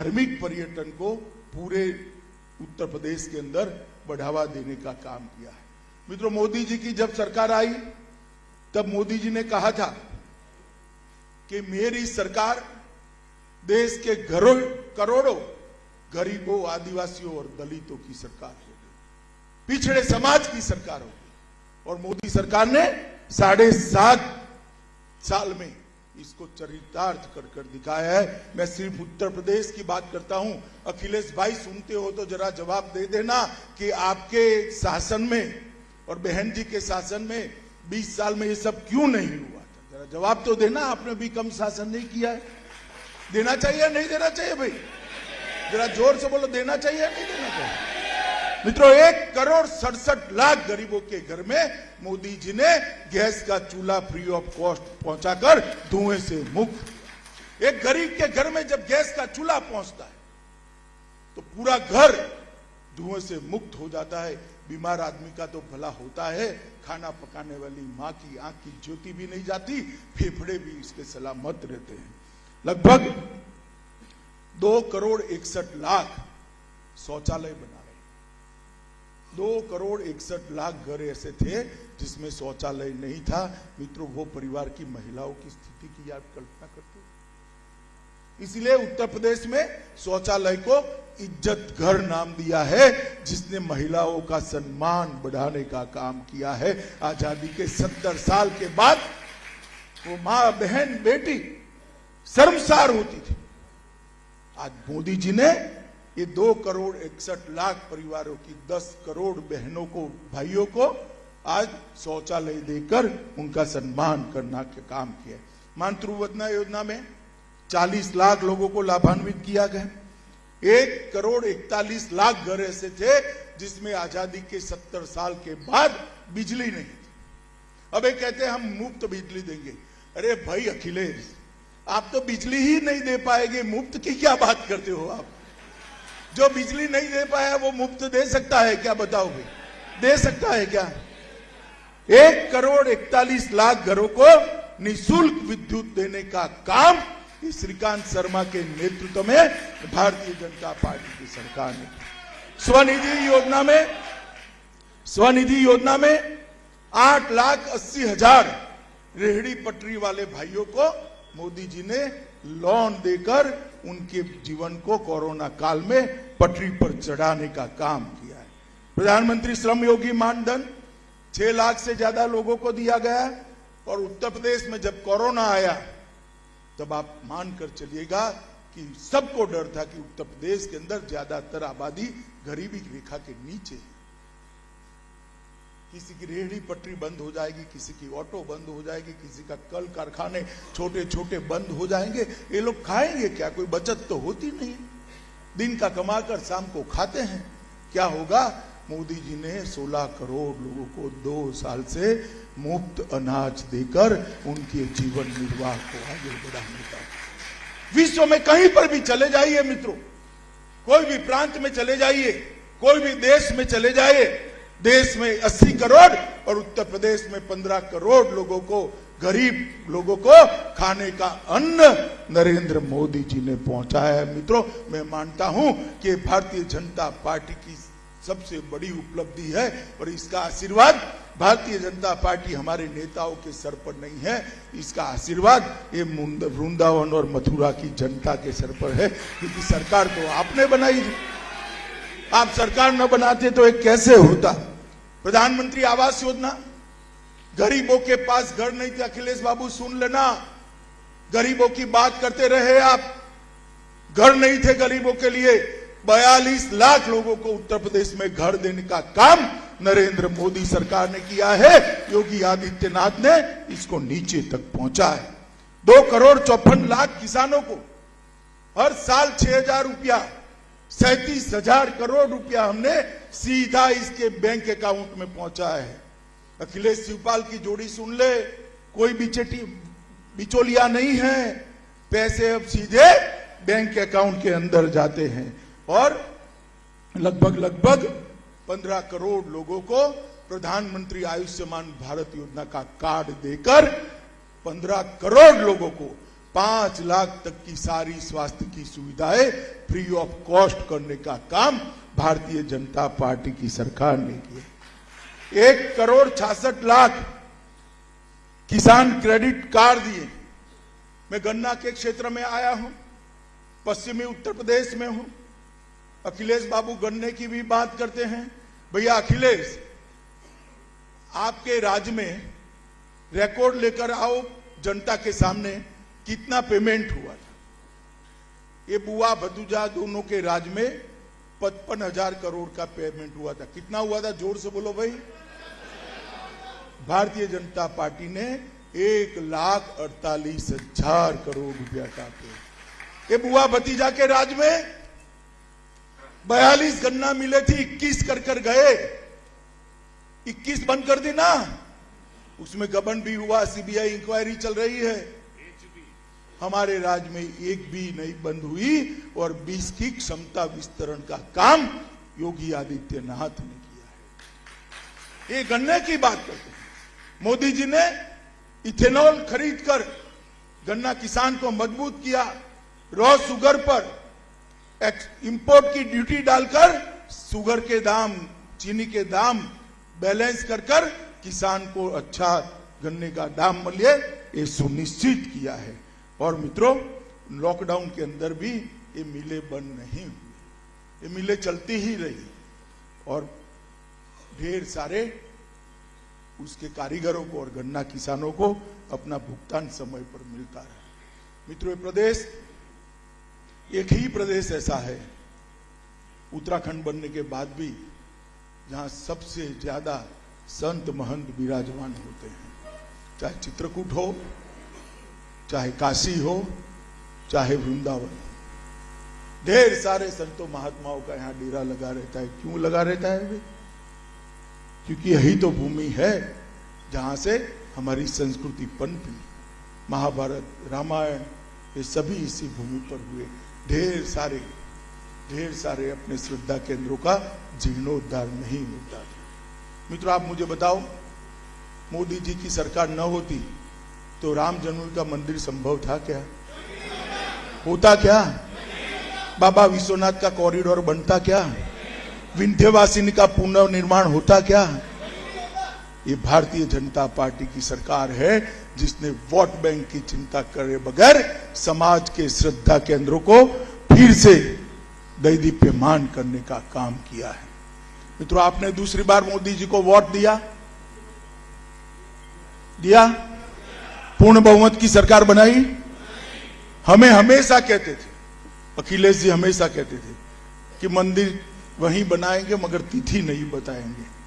धार्मिक पर्यटन को पूरे उत्तर प्रदेश के अंदर बढ़ावा देने का काम किया है। मित्रों, मोदी जी की जब सरकार आई तब मोदी जी ने कहा था कि मेरी सरकार देश के करोड़ों गरीबों, आदिवासियों और दलितों की सरकार होगी, पिछड़े समाज की सरकार होगी। और मोदी सरकार ने 7.5 साल में इसको चरितार्थ कर दिखाया है। मैं सिर्फ उत्तर प्रदेश की बात करता हूं। अखिलेश भाई सुनते हो तो जरा जवाब दे देना कि आपके शासन में और बहन जी के शासन में 20 साल में ये सब क्यों नहीं हुआ था। जरा जवाब तो देना, आपने भी कम शासन नहीं किया है। देना चाहिए नहीं देना चाहिए भाई, जरा जोर से बोलो, देना चाहिए नहीं देना चाहिए। मित्रों, 1,67,00,000 गरीबों के घर में मोदी जी ने गैस का चूल्हा फ्री ऑफ कॉस्ट पहुंचाकर धुएं से मुक्त। एक गरीब के घर में जब गैस का चूल्हा पहुंचता है तो पूरा घर धुएं से मुक्त हो जाता है। बीमार आदमी का तो भला होता है, खाना पकाने वाली मां की आंख की ज्योति भी नहीं जाती, फेफड़े भी इसके सलामत रहते हैं। लगभग 2,61,00,000 शौचालय बना रहे। 2,61,00,000 घर ऐसे थे जिसमें शौचालय नहीं था। मित्रों, वो परिवार की महिलाओं की स्थिति की आप कल्पना करते हो। इसलिए उत्तर प्रदेश में शौचालय को इज्जत घर नाम दिया है, जिसने महिलाओं का सम्मान बढ़ाने का काम किया है। आजादी के 70 साल के बाद वो मां, बहन, बेटी शर्मसार होती थी। आज मोदी जी ने ये 2,61,00,000 परिवारों की 10 करोड़ बहनों को, भाइयों को आज शौचालय देकर उनका सम्मान करना का काम किया। मातृवंदना योजना में 40 लाख लोगों को लाभान्वित किया गया। 1,41,00,000 घर ऐसे थे जिसमें आजादी के 70 साल के बाद बिजली नहीं थी। अब ये कहते हैं हम मुफ्त बिजली देंगे। अरे भाई अखिलेश, आप तो बिजली ही नहीं दे पाएंगे, मुफ्त की क्या बात करते हो आप। जो बिजली नहीं दे पाया वो मुफ्त दे सकता है क्या, बताओगे? दे सकता है क्या? 1,41,00,000 घरों को निःशुल्क विद्युत देने का काम श्रीकांत शर्मा के नेतृत्व में भारतीय जनता पार्टी की सरकार ने। स्वनिधि योजना में 8,80,000 रेहड़ी पटरी वाले भाइयों को मोदी जी ने लोन देकर उनके जीवन को कोरोना काल में पटरी पर चढ़ाने का काम किया है। प्रधानमंत्री श्रम योगी मानधन 6 लाख से ज्यादा लोगों को दिया गया है। और उत्तर प्रदेश में जब कोरोना आया तब आप मानकर चलिएगा कि सबको डर था कि उत्तर प्रदेश के अंदर ज्यादातर आबादी गरीबी रेखा के नीचे है। किसी की रेहड़ी पटरी बंद हो जाएगी, किसी की ऑटो बंद हो जाएगी, किसी का कल कारखाने छोटे छोटे बंद हो जाएंगे। ये लोग खाएंगे क्या? कोई बचत तो होती नहीं। दिन का कमाकर शाम को खाते हैं। क्या होगा? मोदी जी ने 16 करोड़ लोगों को 2 साल से मुफ्त अनाज देकर उनके जीवन निर्वाह को आगे बढ़ाने का। विश्व में कहीं पर भी चले जाइए मित्रों, कोई भी प्रांत में चले जाइए, कोई भी देश में चले जाइए, देश में 80 करोड़ और उत्तर प्रदेश में 15 करोड़ लोगों को, गरीब लोगों को खाने का अन्न नरेंद्र मोदी जी ने पहुंचाया है। मित्रों, मैं मानता हूं कि भारतीय जनता पार्टी की सबसे बड़ी उपलब्धि है और इसका आशीर्वाद भारतीय जनता पार्टी हमारे नेताओं के सर पर नहीं है। इसका आशीर्वाद ये वृंदावन और मथुरा की जनता के सर पर है, क्योंकि सरकार तो आपने बनाई। आप सरकार न बनाते तो ये कैसे होता? प्रधानमंत्री आवास योजना, गरीबों के पास घर नहीं थे। अखिलेश बाबू सुन लेना, गरीबों की बात करते रहे आप। घर नहीं थे गरीबों के लिए। 42 लाख लोगों को उत्तर प्रदेश में घर देने का काम नरेंद्र मोदी सरकार ने किया है। योगी आदित्यनाथ ने इसको नीचे तक पहुंचा है। 2,54,00,000 किसानों को हर साल 6,000 रुपया, 37,000 करोड़ रुपया हमने सीधा इसके बैंक अकाउंट में पहुंचाया है। अखिलेश शिवपाल की जोड़ी सुन ले, कोई बिचौलिया नहीं है। पैसे अब सीधे बैंक अकाउंट के अंदर जाते हैं और लगभग 15 करोड़ लोगों को प्रधानमंत्री आयुष्मान भारत योजना का कार्ड देकर 15 करोड़ लोगों को 5 लाख तक की सारी स्वास्थ्य की सुविधाएं फ्री ऑफ कॉस्ट करने का काम भारतीय जनता पार्टी की सरकार ने किया। 1,66,00,000 किसान क्रेडिट कार्ड दिए। मैं गन्ना के क्षेत्र में आया हूं, पश्चिमी उत्तर प्रदेश में हूं। अखिलेश बाबू गन्ने की भी बात करते हैं। भैया अखिलेश, आपके राज्य में रिकॉर्ड लेकर आओ जनता के सामने, कितना पेमेंट हुआ था। ये बुआ भतीजा दोनों के राज्य में 55,000 करोड़ का पेमेंट हुआ था। कितना हुआ था, जोर से बोलो भाई। भारतीय जनता पार्टी ने 1,48,000 करोड़ रुपया का पेमेंट। ये बुआ भतीजा के राज्य में 42 गन्ना मिले थी, 21 कर गए, 21 बंद कर दी ना। उसमें गबन भी हुआ, सीबीआई इंक्वायरी चल रही है। हमारे राज्य में एक भी नहीं बंद हुई और 20 की क्षमता विस्तरण का काम योगी आदित्यनाथ ने किया है। ये गन्ने की बात करते हैं। मोदी जी ने इथेनॉल खरीदकर गन्ना किसान को मजबूत किया। रॉ शुगर पर इंपोर्ट की ड्यूटी डालकर शुगर के दाम, चीनी के दाम बैलेंस कर किसान को अच्छा गन्ने का दाम मिले, ये सुनिश्चित किया है। और मित्रों, लॉकडाउन के अंदर भी ये मिलें बंद नहीं हुई, ये मिलें चलती ही रही और ढेर सारे उसके कारीगरों को और गन्ना किसानों को अपना भुगतान समय पर मिलता है। मित्रों, ये प्रदेश, एक ही प्रदेश ऐसा है उत्तराखंड बनने के बाद भी जहां सबसे ज्यादा संत महंत विराजमान होते हैं। चाहे चित्रकूट हो, चाहे काशी हो, चाहे वृंदावन, ढेर सारे संतों महात्माओं का यहाँ डेरा लगा रहता है। क्यों लगा रहता है? क्योंकि यही तो भूमि है जहां से हमारी संस्कृति पनपी। महाभारत, रामायण, ये सभी इसी भूमि पर हुए। ढेर सारे अपने श्रद्धा केंद्रों का जीर्णोद्धार नहीं होता था। मित्रों, आप मुझे बताओ, मोदी जी की सरकार न होती तो राम जन्मभूमि का मंदिर संभव था क्या? होता क्या? बाबा विश्वनाथ का कॉरिडोर बनता क्या? विंध्यवासिनी का पुनर्निर्माण होता क्या? ये भारतीय जनता पार्टी की सरकार है जिसने वोट बैंक की चिंता करे बगैर समाज के श्रद्धा केंद्रों को फिर से दैदीप्यमान करने का काम किया है। मित्रों, आपने दूसरी बार मोदी जी को वोट दिया? पूर्ण बहुमत की सरकार बनाई? हमें हमेशा कहते थे, अखिलेश जी हमेशा कहते थे कि मंदिर वहीं बनाएंगे मगर तिथि नहीं बताएंगे।